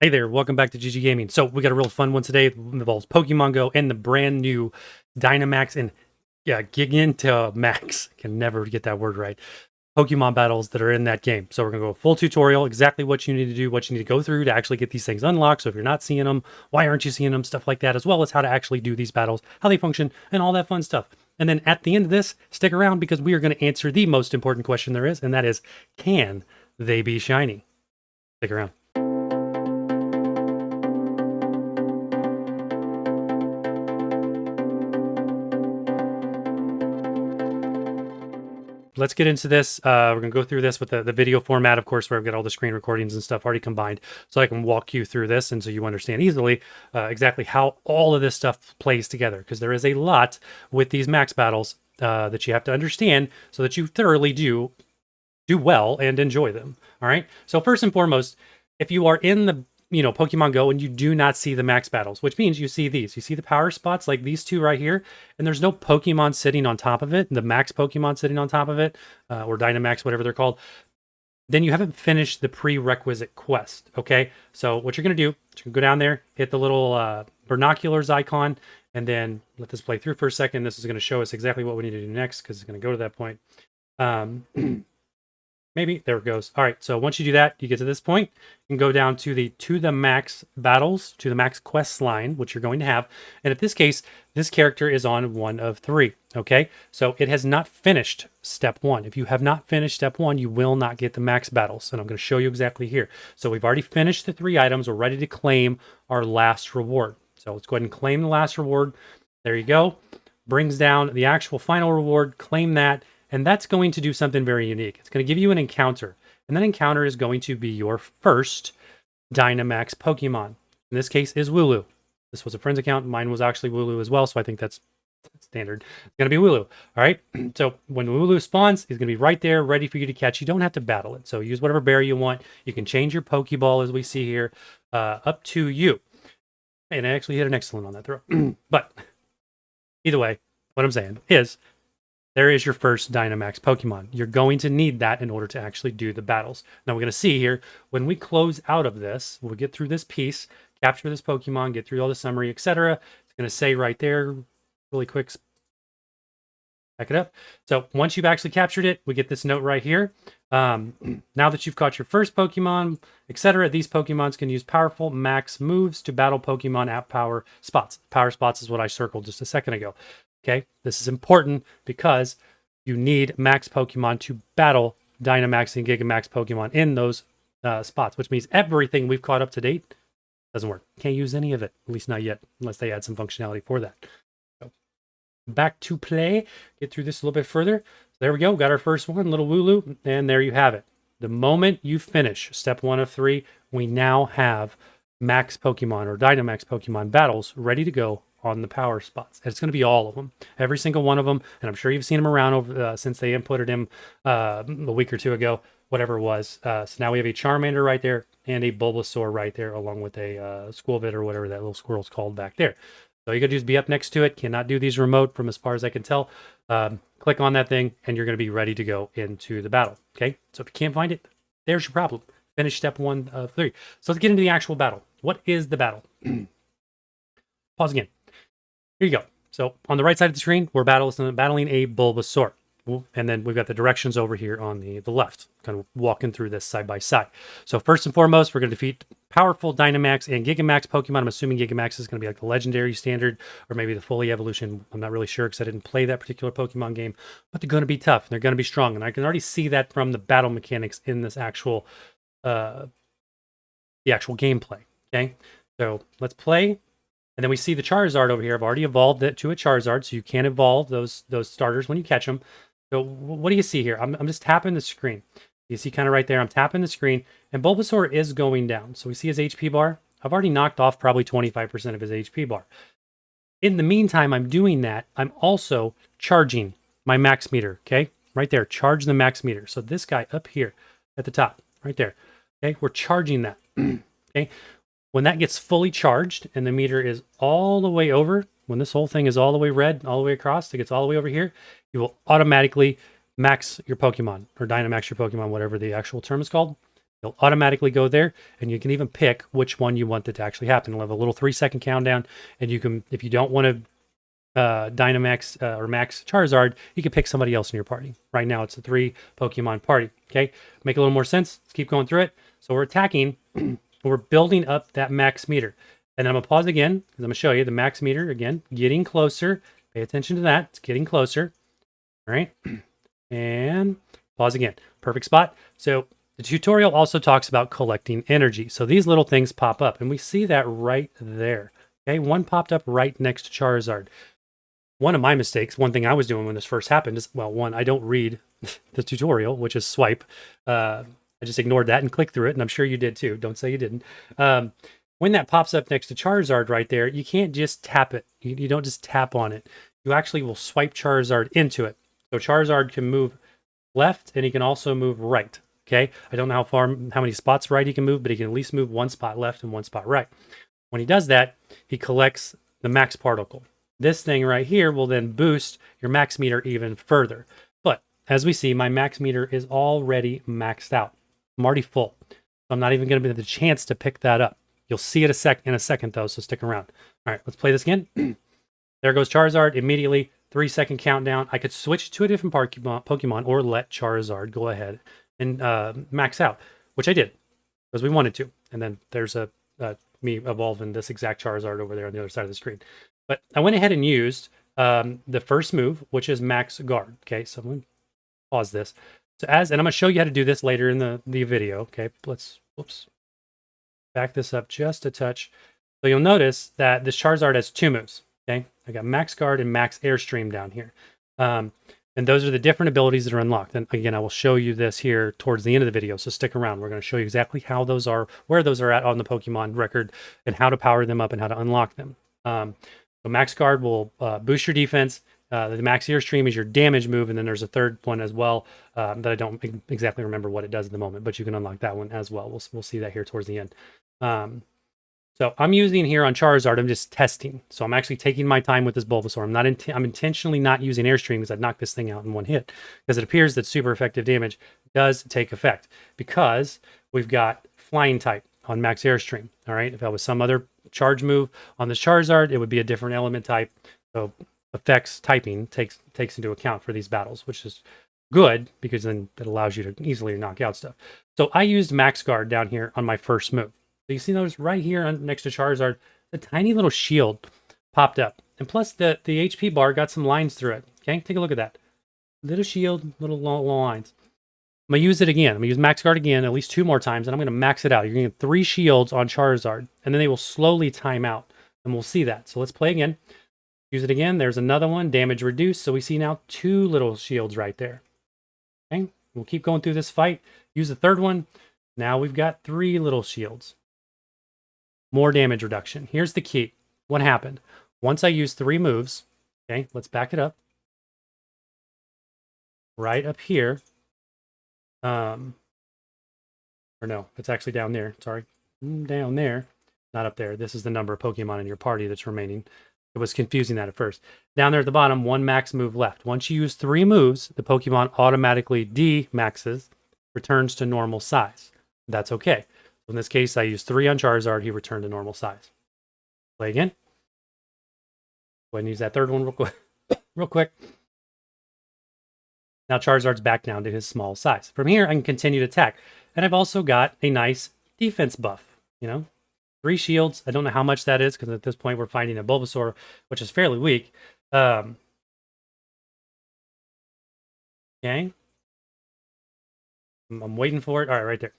Hey there, welcome back to gggaming. So we got a real fun one today. It involves Pokemon Go and the brand new Dynamax and Gigantamax. Can never get that word right. Pokemon battles that are in that game. So we're gonna go full tutorial, exactly what you need to do, what you need to go through to actually get these things unlocked. So if you're not seeing them, why aren't you seeing them? Stuff like that, as well as how to actually do these battles, how they function, and all that fun stuff. And then at the end of this, stick around because we are going to answer the most important question there is, and that is, can they be shiny? Stick around. Let's get into this. We're going to go through this with the video format, of course, where I've got all the screen recordings and stuff already combined, so I can walk you through this and so you understand easily exactly how all of this stuff plays together, because there is a lot with these max battles that you have to understand so that you thoroughly do well and enjoy them. All right. So first and foremost, if you are in the Pokemon Go and you do not see the max battles, which means you see these. You see the power spots like these two right here, and there's no Pokemon sitting on top of it, the max Pokemon sitting on top of it, or Dynamax, whatever they're called, then you haven't finished the prerequisite quest, okay? So what you're going to do, you can go down there, hit the little binoculars icon, and then let this play through for a second. This is going to show us exactly what we need to do next, because it's going to go to that point. Maybe there it goes. All right, so once you do that, you get to this point, you can go down to the max battles, to the max quest line, which you're going to have. And in this case, this character is on 1 of 3. Okay, so it has not finished step 1. If you have not finished step 1, you will not get the max battles, and I'm going to show you exactly here. So we've already finished the 3 items. We're ready to claim our last reward. So let's go ahead and claim the last reward. There you go. Brings down the actual final reward. Claim that. And that's going to do something very unique. It's going to give you an encounter. And that encounter is going to be your first Dynamax Pokemon. In this case is Wooloo. This was a friend's account. Mine was actually Wooloo as well, so I think that's standard. It's going to be Wooloo. All right? So when Wooloo spawns, he's going to be right there, ready for you to catch. You don't have to battle it. So use whatever berry you want. You can change your Pokeball, as we see here, up to you. And I actually hit an excellent on that throw. But either way, what I'm saying is, there is your first Dynamax Pokemon. You're going to need that in order to actually do the battles. Now we're going to see here, when we close out of this, we'll get through this piece, capture this Pokemon, get through all the summary, etc. It's going to say right there, really quick, back it up. So once you've actually captured it, we get this note right here. Now that you've caught your first Pokemon, etc., these Pokemons can use powerful max moves to battle Pokemon at power spots. Power spots is what I circled just a second ago. Okay, this is important because you need max Pokemon to battle Dynamax and Gigamax Pokemon in those spots, which means everything we've caught up to date doesn't work. Can't use any of it, at least not yet, unless they add some functionality for that. So, back to play, get through this a little bit further. There we go, got our first one, little Wooloo, and there you have it. The moment you finish step 1 of 3, we now have max Pokemon or Dynamax Pokemon battles ready to go on the power spots. And it's going to be all of them, every single one of them, and I'm sure you've seen them around over since they inputted him a week or 2 ago, whatever it was. So now we have a Charmander right there and a Bulbasaur right there, along with a Squirtle or whatever that little squirrel's called back there. So you got to just be up next to it. Cannot do these remote from as far as I can tell. Click on that thing and you're going to be ready to go into the battle. Okay, so if you can't find it, there's your problem. Finish step 1 of 3. So let's get into the actual battle. What is the battle? Pause again. Here you go. So on the right side of the screen, we're battling a Bulbasaur. And then we've got the directions over here on the left, kind of walking through this side by side. So first and foremost, we're going to defeat powerful Dynamax and Gigamax Pokemon. I'm assuming Gigamax is going to be like the legendary standard or maybe the fully evolution. I'm not really sure because I didn't play that particular Pokemon game, but they're going to be tough. And they're going to be strong. And I can already see that from the battle mechanics in this actual, the actual gameplay. Okay, so let's play. And then we see the Charizard over here. I've already evolved it to a Charizard, so you can evolve those starters when you catch them. So what do you see here? I'm just tapping the screen. You see kind of right there, I'm tapping the screen, and Bulbasaur is going down. So we see his HP bar. I've already knocked off probably 25% of his HP bar. In the meantime, I'm doing that. I'm also charging my max meter, okay? Right there, charge the max meter. So this guy up here at the top, right there, okay? We're charging that, okay? When that gets fully charged and the meter is all the way over, when this whole thing is all the way red, all the way across, it gets all the way over here, you will automatically max your Pokemon or Dynamax your Pokemon, whatever the actual term is called. It'll automatically go there, and you can even pick which one you want it to actually happen. It'll have a little 3-second countdown, and you can, if you don't want to Dynamax or Max Charizard, you can pick somebody else in your party. Right now, it's a 3 Pokemon party. Okay, make a little more sense. Let's keep going through it. So we're attacking, we're building up that max meter, and I'm gonna pause again because I'm gonna show you the max meter again, getting closer. Pay attention to that. It's getting closer. All right, and pause again. Perfect spot. So the tutorial also talks about collecting energy. So these little things pop up, and we see that right there. Okay, one popped up right next to Charizard. One of my mistakes, one thing I was doing when this first happened is, well, one, I don't read the tutorial, which is swipe. I just ignored that and clicked through it, and I'm sure you did too. Don't say you didn't. When that pops up next to Charizard right there, you can't just tap it. You don't just tap on it. You actually will swipe Charizard into it. So Charizard can move left, and he can also move right. Okay, I don't know how many spots right he can move, but he can at least move one spot left and one spot right. When he does that, he collects the max particle. This thing right here will then boost your max meter even further. But as we see, my max meter is already maxed out. I'm already full. So I'm not even going to be the chance to pick that up. You'll see it in a second though, so stick around. All right, let's play this again. There goes Charizard immediately. 3-second countdown. I could switch to a different Pokemon or let Charizard go ahead and max out, which I did because we wanted to. And then there's me evolving this exact Charizard over there on the other side of the screen. But I went ahead and used the first move, which is Max Guard. Okay, so I'm going to pause this. So and I'm going to show you how to do this later in the video. Okay, whoops, back this up just a touch. So you'll notice that this Charizard has 2 moves. Okay, I got Max Guard and Max Airstream down here. And those are the different abilities that are unlocked. And again, I will show you this here towards the end of the video, so stick around. We're going to show you exactly how those are, where those are at on the Pokemon record, and how to power them up and how to unlock them. So Max Guard will boost your defense. The Max Airstream is your damage move, and then there's a third one as well that I don't exactly remember what it does at the moment, but you can unlock that one as well. We'll see that here towards the end. So I'm using here on Charizard, I'm just testing. So I'm actually taking my time with this Bulbasaur. I'm intentionally not using Airstream because I'd knock this thing out in one hit, because it appears that super effective damage does take effect because we've got Flying type on Max Airstream. All right, if that was some other charge move on this Charizard, it would be a different element type. So effects typing takes into account for these battles, which is good because then it allows you to easily knock out stuff. So I used Max Guard down here on my first move. So you see those right here next to Charizard, the tiny little shield popped up. And plus the HP bar got some lines through it. Okay, take a look at that. Little shield, little long lines. I'm going to use it again. I'm going to use Max Guard again at least 2 more times, and I'm going to max it out. You're going to get 3 shields on Charizard, and then they will slowly time out, and we'll see that. So let's play again. Use it again. There's another one, damage reduced. So we see now 2 little shields right there. Okay, we'll keep going through this fight. Use the third one. Now we've got 3 little shields. More damage reduction. Here's the key. What happened? Once I used 3 moves, okay, let's back it up. Right up here. Or no, it's actually down there. Sorry. Down there. Not up there. This is the number of Pokemon in your party that's remaining. It was confusing that at first. Down there at the bottom, 1 max move left. Once you use 3 moves, the Pokemon automatically de-maxes, returns to normal size. That's okay. In this case, I used 3 on Charizard. He returned to normal size. Play again. Go ahead and use that third one real quick. Now Charizard's back down to his small size. From here, I can continue to attack. And I've also got a nice defense buff. 3 shields. I don't know how much that is, because at this point we're fighting a Bulbasaur, which is fairly weak. Okay. I'm waiting for it. All right, right there.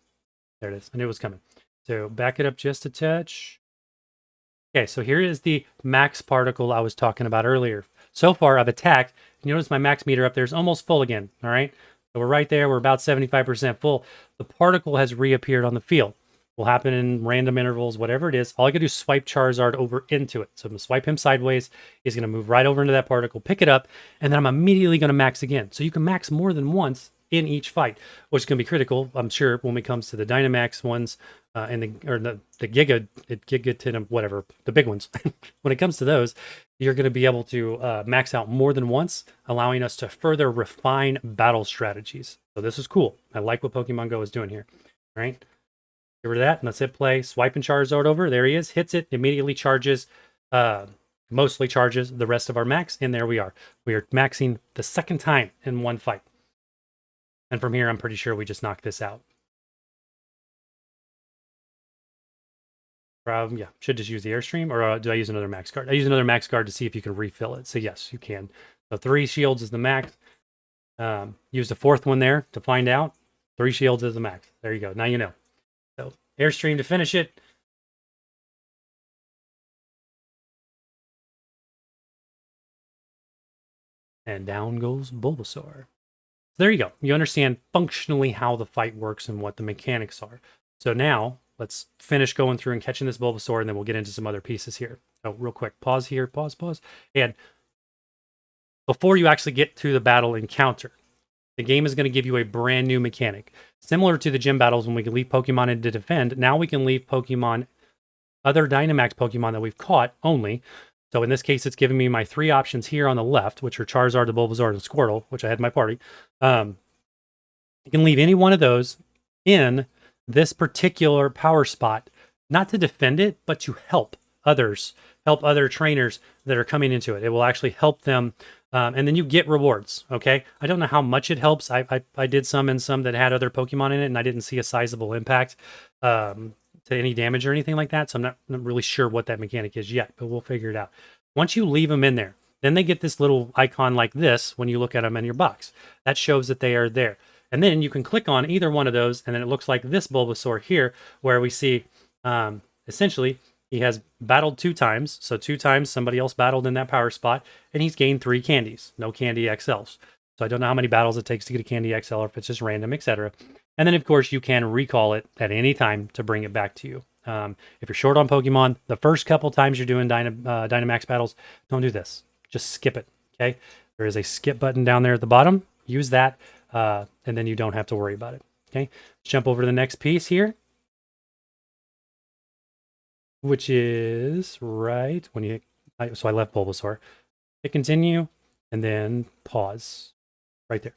There it is. I knew it was coming. So back it up just a touch. Okay, so here is the max particle I was talking about earlier. So far, I've attacked. You notice my max meter up there is almost full again. All right, so we're right there. We're about 75% full. The particle has reappeared on the field. Will happen in random intervals, whatever it is. All I gotta do is swipe Charizard over into it. So I'm gonna swipe him sideways. He's gonna move right over into that particle, pick it up, and then I'm immediately gonna max again. So you can max more than once in each fight, which is going to be critical, I'm sure, when it comes to the Dynamax ones and the Giga, whatever, the big ones. When it comes to those, you're going to be able to max out more than once, allowing us to further refine battle strategies. So this is cool. I like what Pokemon Go is doing here. All right, Get rid of that, and let's hit play. Swiping Charizard over. There he is. Hits it, immediately charges, mostly charges the rest of our max, and there we are. We are maxing the second time in one fight. And from here, I'm pretty sure we just knocked this out. Yeah, should just use the Airstream, or do I use another max card? I use another max card to see if you can refill it. So yes, you can. So 3 shields is the max. Use the 4th one there to find out. 3 shields is the max. There you go. Now you know. So Airstream to finish it. And down goes Bulbasaur. There you go. You understand functionally how the fight works and what the mechanics are. So now let's finish going through and catching this Bulbasaur, and then we'll get into some other pieces here. So real quick, pause here, pause. And before you actually get to the battle encounter, the game is going to give you a brand new mechanic. Similar to the gym battles when we can leave Pokemon in to defend, now we can leave Pokemon, other Dynamax Pokemon that we've caught only. So in this case, it's giving me my 3 options here on the left, which are Charizard, the Bulbasaur, and Squirtle, which I had in my party. You can leave any one of those in this particular power spot, not to defend it, but to help others, help other trainers that are coming into it. It will actually help them, and then you get rewards, okay? I don't know how much it helps. I did some and some that had other Pokemon in it, and I didn't see a sizable impact to any damage or anything like that, so I'm not really sure what that mechanic is yet, but we'll figure it out. Once you leave them in there, then they get this little icon like this when you look at them in your box. That shows that they are there. And then you can click on either one of those, and then it looks like this Bulbasaur here, where we see, essentially, he has battled 2 times. So 2 times somebody else battled in that power spot, and he's gained 3 candies. No Candy XLs. So I don't know how many battles it takes to get a Candy XL, or if it's just random, etc. And then, of course, you can recall it at any time to bring it back to you. If you're short on Pokemon, the first couple times you're doing Dynamax battles, don't do this. Just skip it, okay? There is a skip button down there at the bottom. Use that, and then you don't have to worry about it, okay? Let's jump over to the next piece here, which is right when you hit, so I left Bulbasaur. Hit continue, and then pause right there.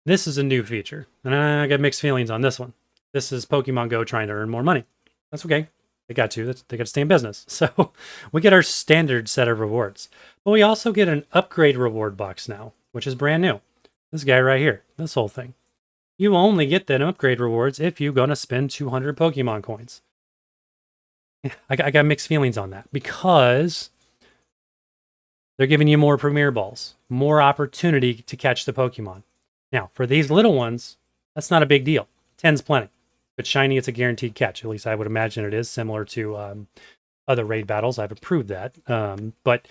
This is a new feature, and I got mixed feelings on this one. This is Pokemon Go trying to earn more money. That's okay. They got to. They got to stay in business. So we get our standard set of rewards. But we also get an upgrade reward box now, which is brand new. This guy right here, this whole thing. You only get the upgrade rewards if you're going to spend 200 Pokemon coins. I got mixed feelings on that because they're giving you more Premier Balls, more opportunity to catch the Pokemon. Now, for these little ones, that's not a big deal. 10's plenty. If it's shiny, it's a guaranteed catch. At least I would imagine it is, similar to other raid battles. I've approved that. But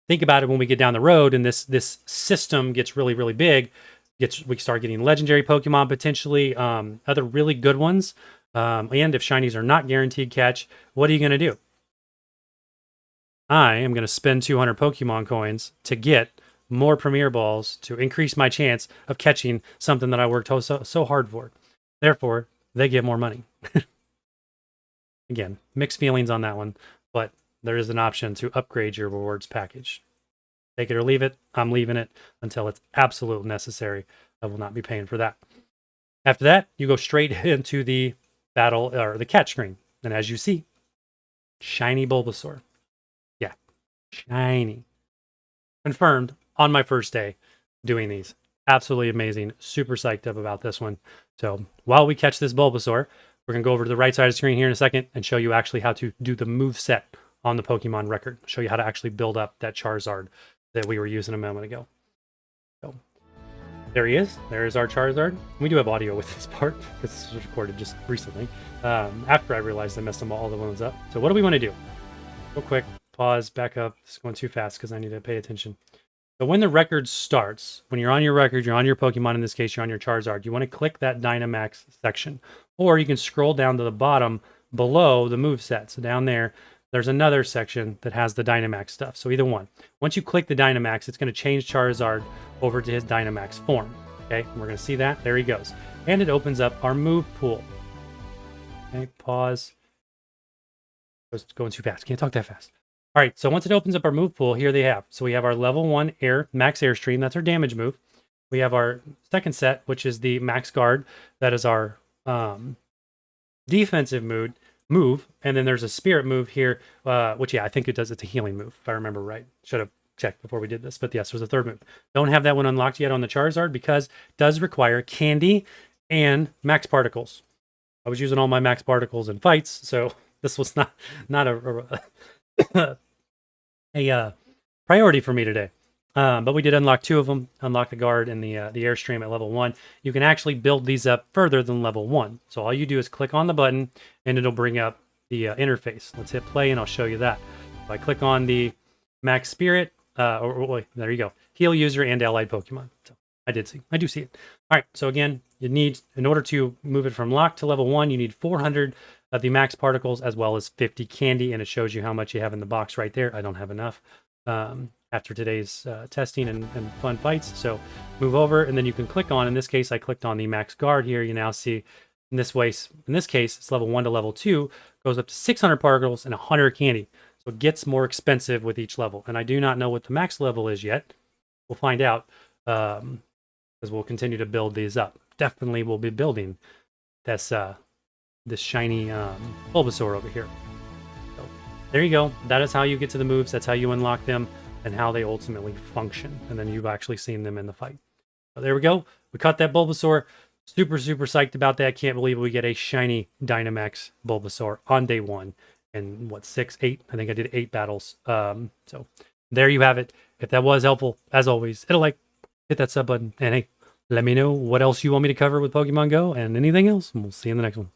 think about it when we get down the road and this system gets really, really big. We start getting legendary Pokemon potentially, other really good ones. And if shinies are not guaranteed catch, what are you going to do? I am going to spend 200 Pokemon coins to get more Premier Balls to increase my chance of catching something that I worked so hard for. Therefore, they get more money. Again, mixed feelings on that one, but there is an option to upgrade your rewards package. Take it or leave it. I'm leaving it until it's absolutely necessary. I will not be paying for that. After that, you go straight into the battle or the catch screen. And as you see, shiny Bulbasaur. Yeah, shiny. Confirmed on my first day doing these. Absolutely amazing. Super psyched up about this one. So while we catch this Bulbasaur, we're going to go over to the right side of the screen here in a second and show you actually how to do the move set on the Pokemon record. Show you how to actually build up that Charizard that we were using a moment ago. So there he is. There is our Charizard. We do have audio with this part because this was recorded just recently. After I realized I messed them all the ones up. So what do we want to do? Real quick, pause, back up. This is going too fast because I need to pay attention. So when the record starts, when you're on your record, you're on your Pokemon, in this case, you're on your Charizard, you want to click that Dynamax section. Or you can scroll down to the bottom below the moveset. So down there, there's another section that has the Dynamax stuff. So either one. Once you click the Dynamax, it's going to change Charizard over to his Dynamax form. Okay, and we're going to see that. There he goes. And it opens up our move pool. Okay, pause. I was going too fast. Can't talk that fast. All right, so once it opens up our move pool, here they have. So we have our level 1 Max Airstream. That's our damage move. we have our second set, which is the Max Guard. That is our defensive move. And then there's a spirit move here, which, yeah, I think it does. It's a healing move, if I remember right. Should have checked before we did this. But yes, there's a third move. Don't have that one unlocked yet on the Charizard because it does require candy and max particles. I was using all my max particles in fights, so this was not a priority for me today. But we did unlock 2 of them, unlock the guard and the airstream at level 1. You can actually build these up further than level 1. So all you do is click on the button and it'll bring up the interface. Let's hit play and I'll show you that. If I click on the Max Spirit, wait, there you go. Heal user and allied Pokemon. So I do see it. All right, so again, you need, in order to move it from lock to level 1, you need 400 of the max particles as well as 50 candy, and it shows you how much you have in the box right there. I don't have enough after today's testing and fun fights. So move over, and then you can click on, in this case, I clicked on the Max Guard here. You now see in this case, it's level 1 to level 2, goes up to 600 particles and 100 candy. So it gets more expensive with each level. And I do not know what the max level is yet. We'll find out because we'll continue to build these up. Definitely we'll be building this shiny Bulbasaur over here. So there you go. That is how you get to the moves. That's how you unlock them and how they ultimately function. And then you've actually seen them in the fight. So there we go. We caught that Bulbasaur. Super, super psyched about that. Can't believe we get a shiny Dynamax Bulbasaur on day 1. And what, 6, 8? I think I did 8 battles. So there you have it. If that was helpful, as always, hit that sub button. And hey, let me know what else you want me to cover with Pokemon Go and anything else. And we'll see you in the next one.